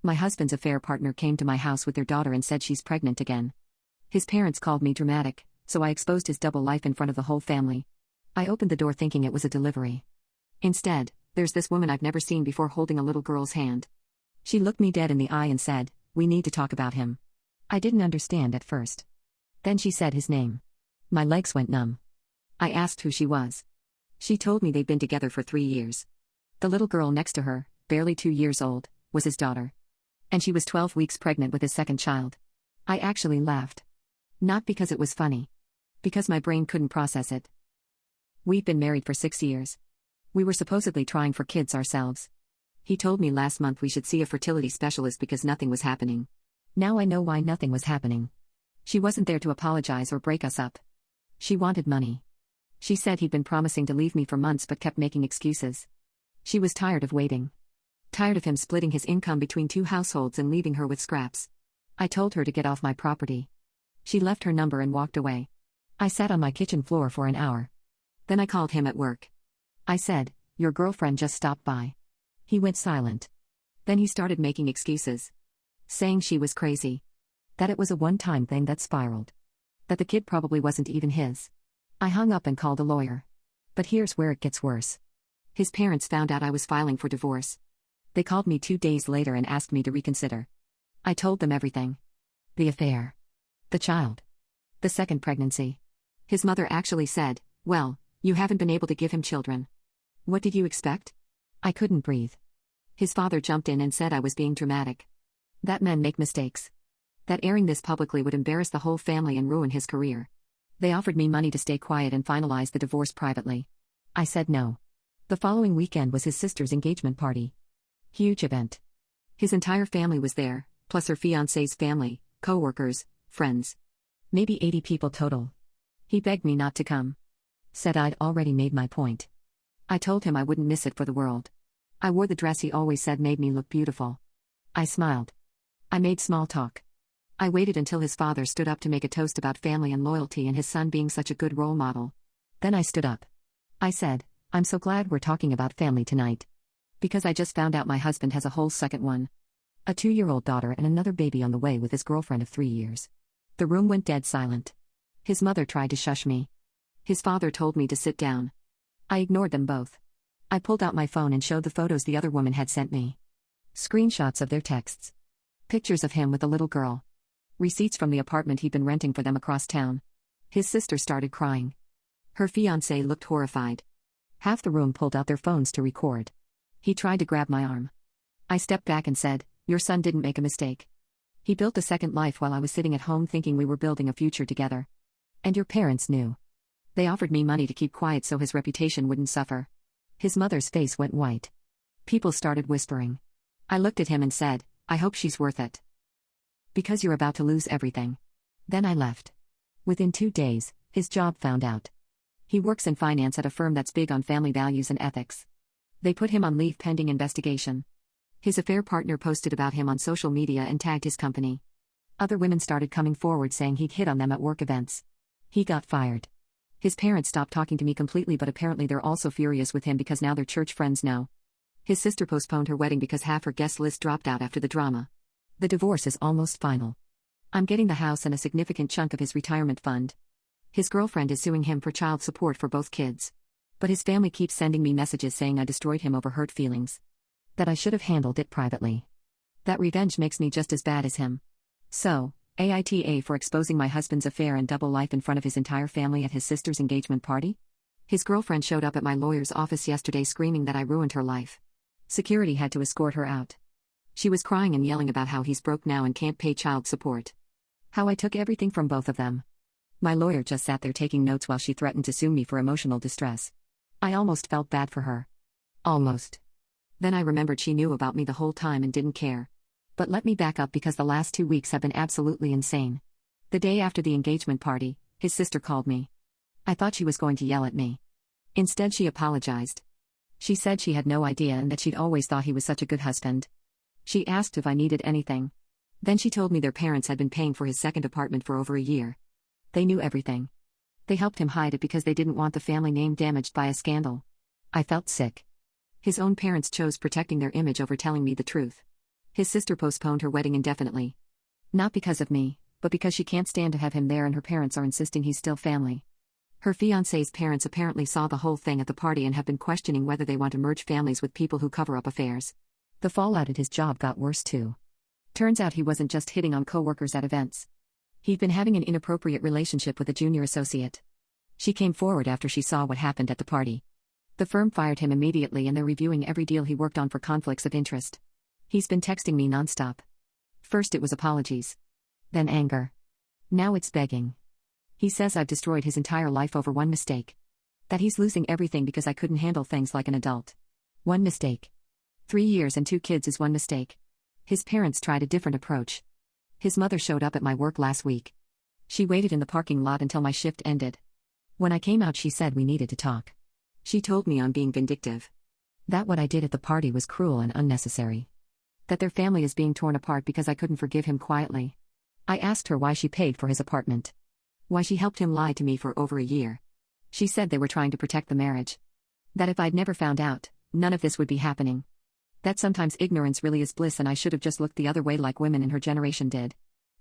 My husband's affair partner came to my house with their daughter and said she's pregnant again. His parents called me dramatic, so I exposed his double life in front of the whole family. I opened the door thinking it was a delivery. Instead, there's this woman I've never seen before holding a little girl's hand. She looked me dead in the eye and said, "We need to talk about him." I didn't understand at first. Then she said his name. My legs went numb. I asked who she was. She told me they'd been together for 3 years. The little girl next to her, barely 2 years old, was his daughter. And she was 12 weeks pregnant with his second child. I actually laughed. Not because it was funny. Because my brain couldn't process it. We've been married for 6 years. We were supposedly trying for kids ourselves. He told me last month we should see a fertility specialist because nothing was happening. Now I know why nothing was happening. She wasn't there to apologize or break us up. She wanted money. She said he'd been promising to leave me for months but kept making excuses. She was tired of waiting. Tired of him splitting his income between 2 households and leaving her with scraps. I told her to get off my property. She left her number and walked away. I sat on my kitchen floor for an hour. Then I called him at work. I said, "Your girlfriend just stopped by." He went silent. Then he started making excuses. Saying she was crazy. That it was a one-time thing that spiraled. That the kid probably wasn't even his. I hung up and called a lawyer. But here's where it gets worse. His parents found out I was filing for divorce. They called me 2 days later and asked me to reconsider. I told them everything. The affair. The child. The second pregnancy. His mother actually said, "Well, you haven't been able to give him children. What did you expect?" I couldn't breathe. His father jumped in and said I was being dramatic. That men make mistakes. That airing this publicly would embarrass the whole family and ruin his career. They offered me money to stay quiet and finalize the divorce privately. I said no. The following weekend was his sister's engagement party. Huge event. His entire family was there, plus her fiancé's family, co-workers, friends. Maybe 80 people total. He begged me not to come. Said I'd already made my point. I told him I wouldn't miss it for the world. I wore the dress he always said made me look beautiful. I smiled. I made small talk. I waited until his father stood up to make a toast about family and loyalty and his son being such a good role model. Then I stood up. I said, "I'm so glad we're talking about family tonight. Because I just found out my husband has a whole second one. A 2-year-old daughter and another baby on the way with his girlfriend of 3 years." The room went dead silent. His mother tried to shush me. His father told me to sit down. I ignored them both. I pulled out my phone and showed the photos the other woman had sent me. Screenshots of their texts. Pictures of him with a little girl. Receipts from the apartment he'd been renting for them across town. His sister started crying. Her fiancé looked horrified. Half the room pulled out their phones to record. He tried to grab my arm. I stepped back and said, "Your son didn't make a mistake. He built a second life while I was sitting at home thinking we were building a future together. And your parents knew. They offered me money to keep quiet so his reputation wouldn't suffer." His mother's face went white. People started whispering. I looked at him and said, "I hope she's worth it. Because you're about to lose everything." Then I left. Within 2 days, his job found out. He works in finance at a firm that's big on family values and ethics. They put him on leave pending investigation. His affair partner posted about him on social media and tagged his company. Other women started coming forward saying he'd hit on them at work events. He got fired. His parents stopped talking to me completely, but apparently they're also furious with him because now their church friends know. His sister postponed her wedding because half her guest list dropped out after the drama. The divorce is almost final. I'm getting the house and a significant chunk of his retirement fund. His girlfriend is suing him for child support for both kids. But his family keeps sending me messages saying I destroyed him over hurt feelings. That I should have handled it privately. That revenge makes me just as bad as him. So, AITA for exposing my husband's affair and double life in front of his entire family at his sister's engagement party? His girlfriend showed up at my lawyer's office yesterday screaming that I ruined her life. Security had to escort her out. She was crying and yelling about how he's broke now and can't pay child support. How I took everything from both of them. My lawyer just sat there taking notes while she threatened to sue me for emotional distress. I almost felt bad for her. Almost. Then I remembered she knew about me the whole time and didn't care. But let me back up because the last 2 weeks have been absolutely insane. The day after the engagement party, his sister called me. I thought she was going to yell at me. Instead, she apologized. She said she had no idea and that she'd always thought he was such a good husband. She asked if I needed anything. Then she told me their parents had been paying for his second apartment for over a year. They knew everything. They helped him hide it because they didn't want the family name damaged by a scandal. I felt sick. His own parents chose protecting their image over telling me the truth. His sister postponed her wedding indefinitely. Not because of me, but because she can't stand to have him there and her parents are insisting he's still family. Her fiancé's parents apparently saw the whole thing at the party and have been questioning whether they want to merge families with people who cover up affairs. The fallout at his job got worse too. Turns out he wasn't just hitting on coworkers at events. He'd been having an inappropriate relationship with a junior associate. She came forward after she saw what happened at the party. The firm fired him immediately and they're reviewing every deal he worked on for conflicts of interest. He's been texting me nonstop. First it was apologies. Then anger. Now it's begging. He says I've destroyed his entire life over one mistake. That he's losing everything because I couldn't handle things like an adult. One mistake. 3 years and 2 kids is one mistake. His parents tried a different approach. His mother showed up at my work last week. She waited in the parking lot until my shift ended. When I came out, she said we needed to talk. She told me I'm being vindictive. That what I did at the party was cruel and unnecessary. That their family is being torn apart because I couldn't forgive him quietly. I asked her why she paid for his apartment. Why she helped him lie to me for over a year. She said they were trying to protect the marriage. That if I'd never found out, none of this would be happening. That sometimes ignorance really is bliss and I should have just looked the other way like women in her generation did.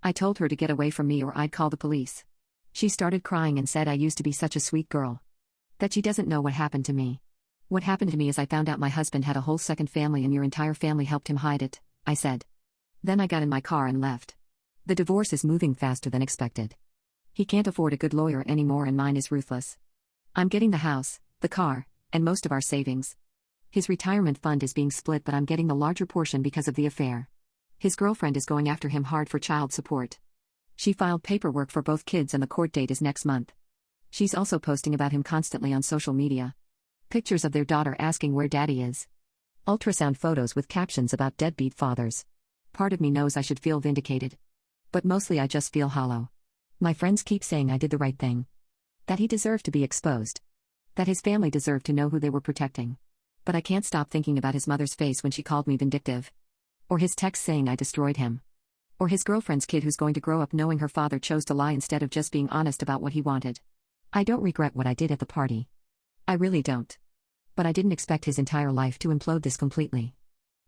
I told her to get away from me or I'd call the police. She started crying and said I used to be such a sweet girl. That she doesn't know what happened to me. What happened to me is I found out my husband had a whole second family and your entire family helped him hide it, I said. Then I got in my car and left. The divorce is moving faster than expected. He can't afford a good lawyer anymore and mine is ruthless. I'm getting the house, the car, and most of our savings. His retirement fund is being split but I'm getting the larger portion because of the affair. His girlfriend is going after him hard for child support. She filed paperwork for both kids and the court date is next month. She's also posting about him constantly on social media. Pictures of their daughter asking where daddy is. Ultrasound photos with captions about deadbeat fathers. Part of me knows I should feel vindicated. But mostly I just feel hollow. My friends keep saying I did the right thing. That he deserved to be exposed. That his family deserved to know who they were protecting. But I can't stop thinking about his mother's face when she called me vindictive. Or his text saying I destroyed him. Or his girlfriend's kid who's going to grow up knowing her father chose to lie instead of just being honest about what he wanted. I don't regret what I did at the party. I really don't. But I didn't expect his entire life to implode this completely.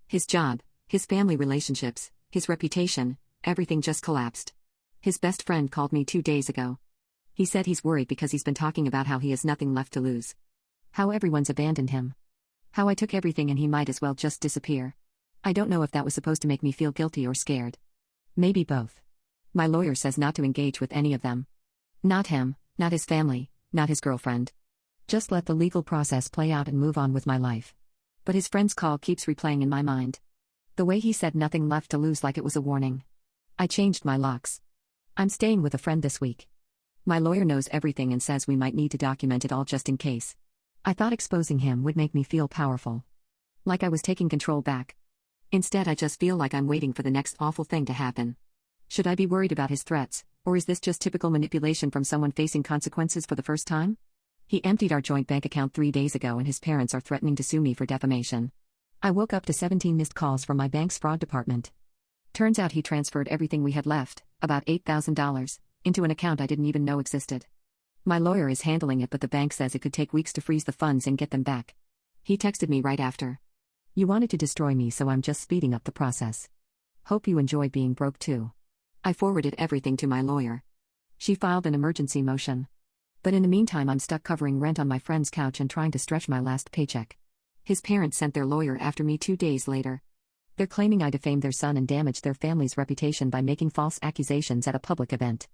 His job, his family relationships, his reputation, everything just collapsed. His best friend called me 2 days ago. He said he's worried because he's been talking about how he has nothing left to lose. How everyone's abandoned him. How I took everything and he might as well just disappear. I don't know if that was supposed to make me feel guilty or scared. Maybe both. My lawyer says not to engage with any of them. Not him, not his family, not his girlfriend. Just let the legal process play out and move on with my life. But his friend's call keeps replaying in my mind. The way he said nothing left to lose like it was a warning. I changed my locks. I'm staying with a friend this week. My lawyer knows everything and says we might need to document it all just in case. I thought exposing him would make me feel powerful. Like I was taking control back. Instead I just feel like I'm waiting for the next awful thing to happen. Should I be worried about his threats, or is this just typical manipulation from someone facing consequences for the first time? He emptied our joint bank account 3 days ago and his parents are threatening to sue me for defamation. I woke up to 17 missed calls from my bank's fraud department. Turns out he transferred everything we had left, about $8,000, into an account I didn't even know existed. My lawyer is handling it but the bank says it could take weeks to freeze the funds and get them back. He texted me right after. You wanted to destroy me so I'm just speeding up the process. Hope you enjoy being broke too. I forwarded everything to my lawyer. She filed an emergency motion. But in the meantime I'm stuck covering rent on my friend's couch and trying to stretch my last paycheck. His parents sent their lawyer after me 2 days later. They're claiming I defamed their son and damaged their family's reputation by making false accusations at a public event.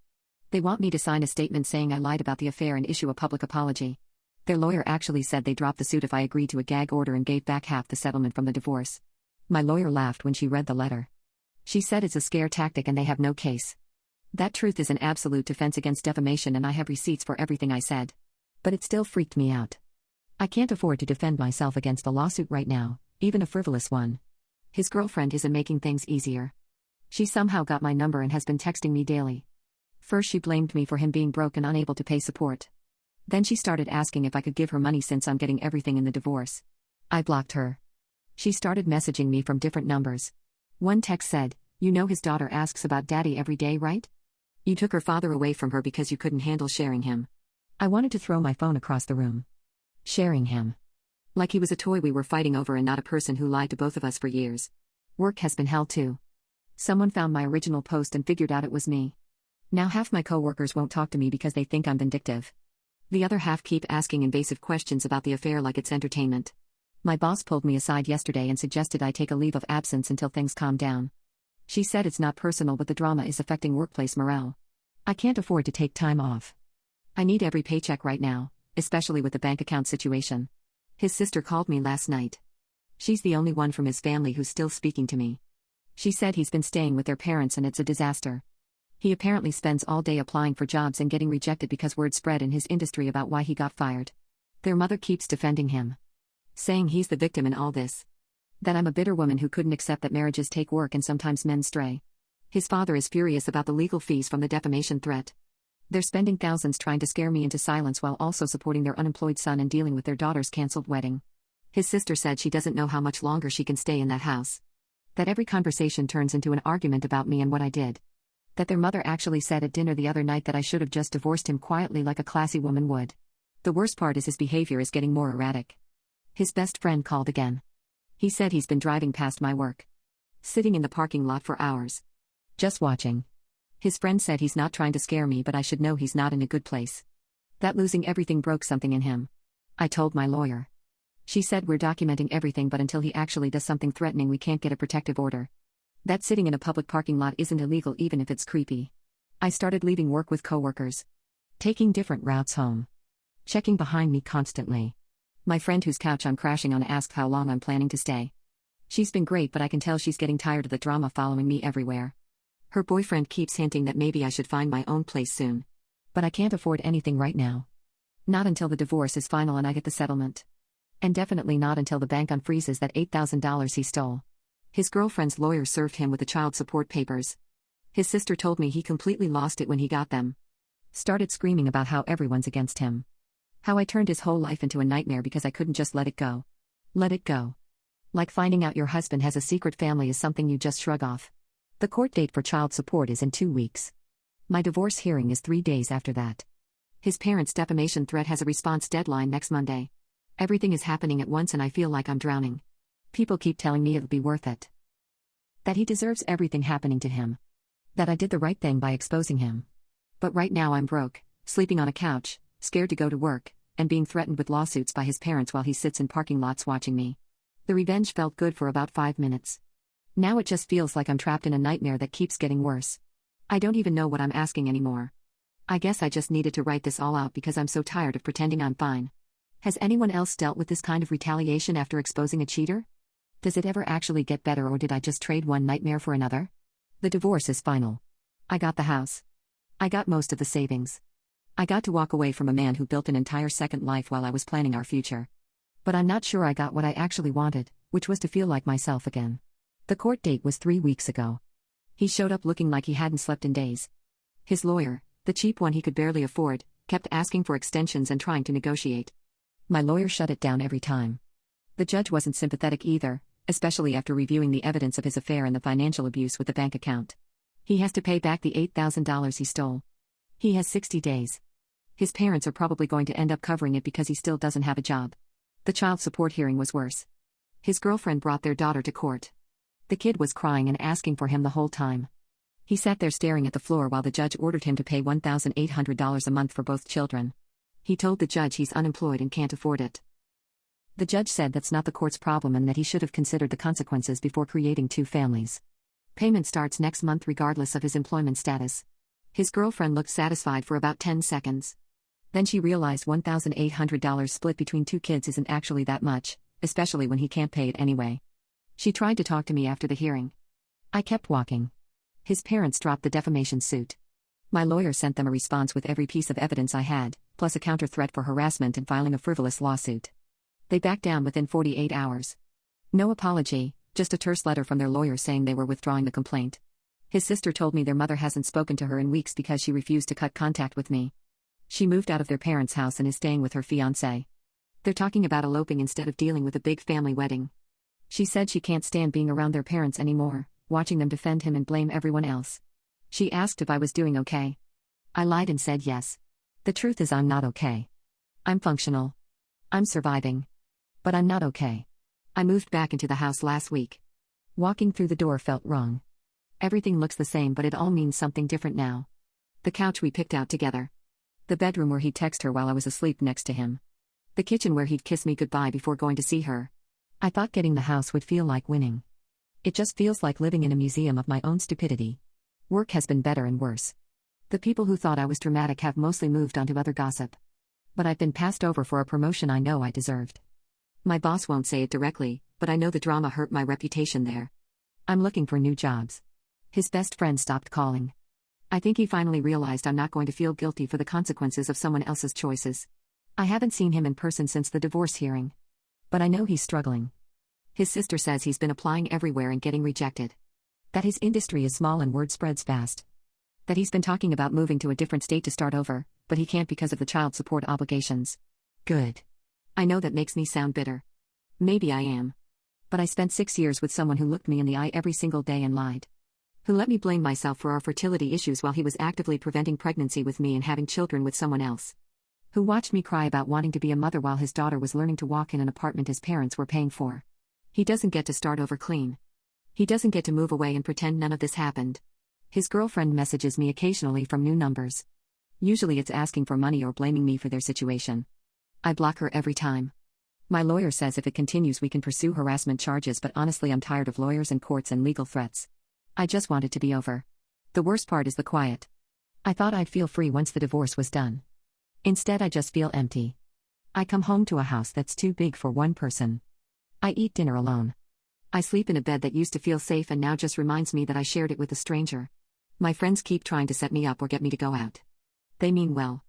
They want me to sign a statement saying I lied about the affair and issue a public apology. Their lawyer actually said they'd drop the suit if I agreed to a gag order and gave back half the settlement from the divorce. My lawyer laughed when she read the letter. She said it's a scare tactic and they have no case. That truth is an absolute defense against defamation and I have receipts for everything I said. But it still freaked me out. I can't afford to defend myself against a lawsuit right now, even a frivolous one. His girlfriend isn't making things easier. She somehow got my number and has been texting me daily. First she blamed me for him being broke and unable to pay support. Then she started asking if I could give her money since I'm getting everything in the divorce. I blocked her. She started messaging me from different numbers. One text said, "You know his daughter asks about daddy every day, right? You took her father away from her because you couldn't handle sharing him." I wanted to throw my phone across the room. Sharing him. Like he was a toy we were fighting over and not a person who lied to both of us for years. Work has been hell too. Someone found my original post and figured out it was me. Now half my coworkers won't talk to me because they think I'm vindictive. The other half keep asking invasive questions about the affair like it's entertainment. My boss pulled me aside yesterday and suggested I take a leave of absence until things calm down. She said it's not personal but the drama is affecting workplace morale. I can't afford to take time off. I need every paycheck right now, especially with the bank account situation. His sister called me last night. She's the only one from his family who's still speaking to me. She said he's been staying with their parents and it's a disaster. He apparently spends all day applying for jobs and getting rejected because word spread in his industry about why he got fired. Their mother keeps defending him, saying he's the victim in all this. That I'm a bitter woman who couldn't accept that marriages take work and sometimes men stray. His father is furious about the legal fees from the defamation threat. They're spending thousands trying to scare me into silence while also supporting their unemployed son and dealing with their daughter's cancelled wedding. His sister said she doesn't know how much longer she can stay in that house. That every conversation turns into an argument about me and what I did. That their mother actually said at dinner the other night that I should have just divorced him quietly like a classy woman would. The worst part is his behavior is getting more erratic. His best friend called again. He said he's been driving past my work, sitting in the parking lot for hours, just watching. His friend said he's not trying to scare me but I should know he's not in a good place. That losing everything broke something in him. I told my lawyer. She said we're documenting everything but until he actually does something threatening we can't get a protective order. That sitting in a public parking lot isn't illegal even if it's creepy. I started leaving work with coworkers, taking different routes home, checking behind me constantly. My friend whose couch I'm crashing on asked how long I'm planning to stay. She's been great but I can tell she's getting tired of the drama following me everywhere. Her boyfriend keeps hinting that maybe I should find my own place soon. But I can't afford anything right now. Not until the divorce is final and I get the settlement. And definitely not until the bank unfreezes that $8,000 he stole. His girlfriend's lawyer served him with the child support papers. His sister told me he completely lost it when he got them. Started screaming about how everyone's against him. How I turned his whole life into a nightmare because I couldn't just let it go. Let it go. Like finding out your husband has a secret family is something you just shrug off. The court date for child support is in 2 weeks. My divorce hearing is 3 days after that. His parents' defamation threat has a response deadline next Monday. Everything is happening at once and I feel like I'm drowning. People keep telling me it'll be worth it. That he deserves everything happening to him. That I did the right thing by exposing him. But right now I'm broke, sleeping on a couch, scared to go to work, and being threatened with lawsuits by his parents while he sits in parking lots watching me. The revenge felt good for about 5 minutes. Now it just feels like I'm trapped in a nightmare that keeps getting worse. I don't even know what I'm asking anymore. I guess I just needed to write this all out because I'm so tired of pretending I'm fine. Has anyone else dealt with this kind of retaliation after exposing a cheater? Does it ever actually get better or did I just trade one nightmare for another? The divorce is final. I got the house. I got most of the savings. I got to walk away from a man who built an entire second life while I was planning our future. But I'm not sure I got what I actually wanted, which was to feel like myself again. The court date was 3 weeks ago. He showed up looking like he hadn't slept in days. His lawyer, the cheap one he could barely afford, kept asking for extensions and trying to negotiate. My lawyer shut it down every time. The judge wasn't sympathetic either, especially after reviewing the evidence of his affair and the financial abuse with the bank account. He has to pay back the $8,000 he stole. He has 60 days. His parents are probably going to end up covering it because he still doesn't have a job. The child support hearing was worse. His girlfriend brought their daughter to court. The kid was crying and asking for him the whole time. He sat there staring at the floor while the judge ordered him to pay $1,800 a month for both children. He told the judge he's unemployed and can't afford it. The judge said that's not the court's problem and that he should have considered the consequences before creating 2 families. Payment starts next month regardless of his employment status. His girlfriend looked satisfied for about 10 seconds. Then she realized $1,800 split between 2 kids isn't actually that much, especially when he can't pay it anyway. She tried to talk to me after the hearing. I kept walking. His parents dropped the defamation suit. My lawyer sent them a response with every piece of evidence I had, plus a counter threat for harassment and filing a frivolous lawsuit. They backed down within 48 hours. No apology, just a terse letter from their lawyer saying they were withdrawing the complaint. His sister told me their mother hasn't spoken to her in weeks because she refused to cut contact with me. She moved out of their parents' house and is staying with her fiancé. They're talking about eloping instead of dealing with a big family wedding. She said she can't stand being around their parents anymore, watching them defend him and blame everyone else. She asked if I was doing okay. I lied and said yes. The truth is I'm not okay. I'm functional. I'm surviving. But I'm not okay. I moved back into the house last week. Walking through the door felt wrong. Everything looks the same, but it all means something different now. The couch we picked out together. The bedroom where he'd text her while I was asleep next to him. The kitchen where he'd kiss me goodbye before going to see her. I thought getting the house would feel like winning. It just feels like living in a museum of my own stupidity. Work has been better and worse. The people who thought I was dramatic have mostly moved on to other gossip. But I've been passed over for a promotion I know I deserved. My boss won't say it directly, but I know the drama hurt my reputation there. I'm looking for new jobs. His best friend stopped calling. I think he finally realized I'm not going to feel guilty for the consequences of someone else's choices. I haven't seen him in person since the divorce hearing. But I know he's struggling. His sister says he's been applying everywhere and getting rejected. That his industry is small and word spreads fast. That he's been talking about moving to a different state to start over, but he can't because of the child support obligations. Good. I know that makes me sound bitter. Maybe I am. But I spent 6 years with someone who looked me in the eye every single day and lied. Who let me blame myself for our fertility issues while he was actively preventing pregnancy with me and having children with someone else. Who watched me cry about wanting to be a mother while his daughter was learning to walk in an apartment his parents were paying for. He doesn't get to start over clean. He doesn't get to move away and pretend none of this happened. His girlfriend messages me occasionally from new numbers. Usually it's asking for money or blaming me for their situation. I block her every time. My lawyer says if it continues we can pursue harassment charges, but honestly I'm tired of lawyers and courts and legal threats. I just want it to be over. The worst part is the quiet. I thought I'd feel free once the divorce was done. Instead I just feel empty. I come home to a house that's too big for one person. I eat dinner alone. I sleep in a bed that used to feel safe and now just reminds me that I shared it with a stranger. My friends keep trying to set me up or get me to go out. They mean well.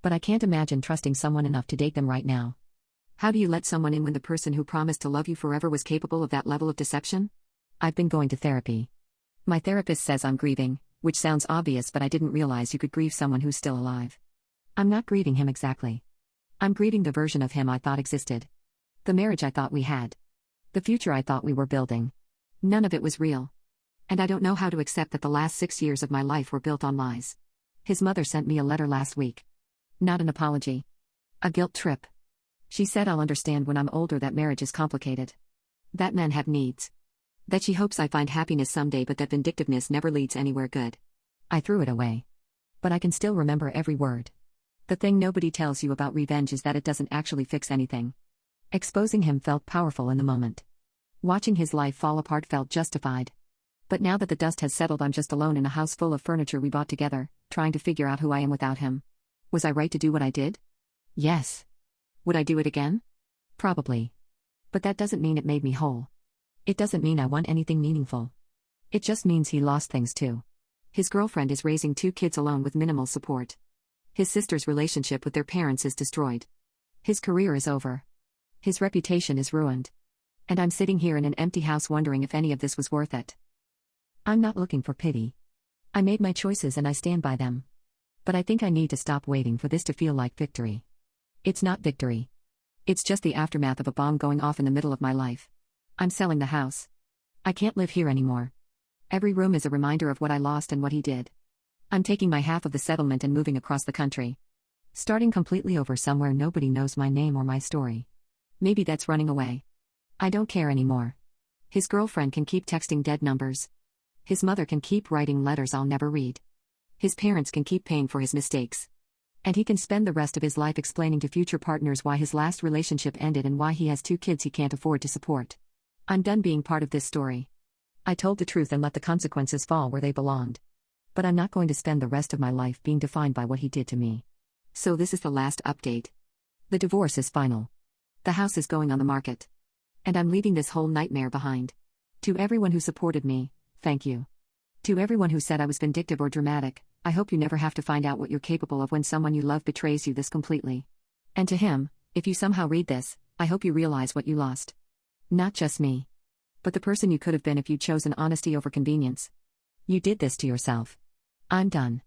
But I can't imagine trusting someone enough to date them right now. How do you let someone in when the person who promised to love you forever was capable of that level of deception? I've been going to therapy. My therapist says I'm grieving, which sounds obvious, but I didn't realize you could grieve someone who's still alive. I'm not grieving him exactly. I'm grieving the version of him I thought existed. The marriage I thought we had. The future I thought we were building. None of it was real. And I don't know how to accept that the last 6 years of my life were built on lies. His mother sent me a letter last week. Not an apology. A guilt trip. She said I'll understand when I'm older that marriage is complicated. That men have needs. That she hopes I find happiness someday, but that vindictiveness never leads anywhere good. I threw it away. But I can still remember every word. The thing nobody tells you about revenge is that it doesn't actually fix anything. Exposing him felt powerful in the moment. Watching his life fall apart felt justified. But now that the dust has settled, I'm just alone in a house full of furniture we bought together, trying to figure out who I am without him. Was I right to do what I did? Yes. Would I do it again? Probably. But that doesn't mean it made me whole. It doesn't mean I want anything meaningful. It just means he lost things too. His girlfriend is raising 2 kids alone with minimal support. His sister's relationship with their parents is destroyed. His career is over. His reputation is ruined. And I'm sitting here in an empty house wondering if any of this was worth it. I'm not looking for pity. I made my choices and I stand by them. But I think I need to stop waiting for this to feel like victory. It's not victory. It's just the aftermath of a bomb going off in the middle of my life. I'm selling the house. I can't live here anymore. Every room is a reminder of what I lost and what he did. I'm taking my half of the settlement and moving across the country. Starting completely over somewhere nobody knows my name or my story. Maybe that's running away. I don't care anymore. His girlfriend can keep texting dead numbers. His mother can keep writing letters I'll never read. His parents can keep paying for his mistakes. And he can spend the rest of his life explaining to future partners why his last relationship ended and why he has 2 kids he can't afford to support. I'm done being part of this story. I told the truth and let the consequences fall where they belonged. But I'm not going to spend the rest of my life being defined by what he did to me. So this is the last update. The divorce is final. The house is going on the market. And I'm leaving this whole nightmare behind. To everyone who supported me, thank you. To everyone who said I was vindictive or dramatic, I hope you never have to find out what you're capable of when someone you love betrays you this completely. And to him, if you somehow read this, I hope you realize what you lost. Not just me. But the person you could have been if you'd chosen honesty over convenience. You did this to yourself. I'm done.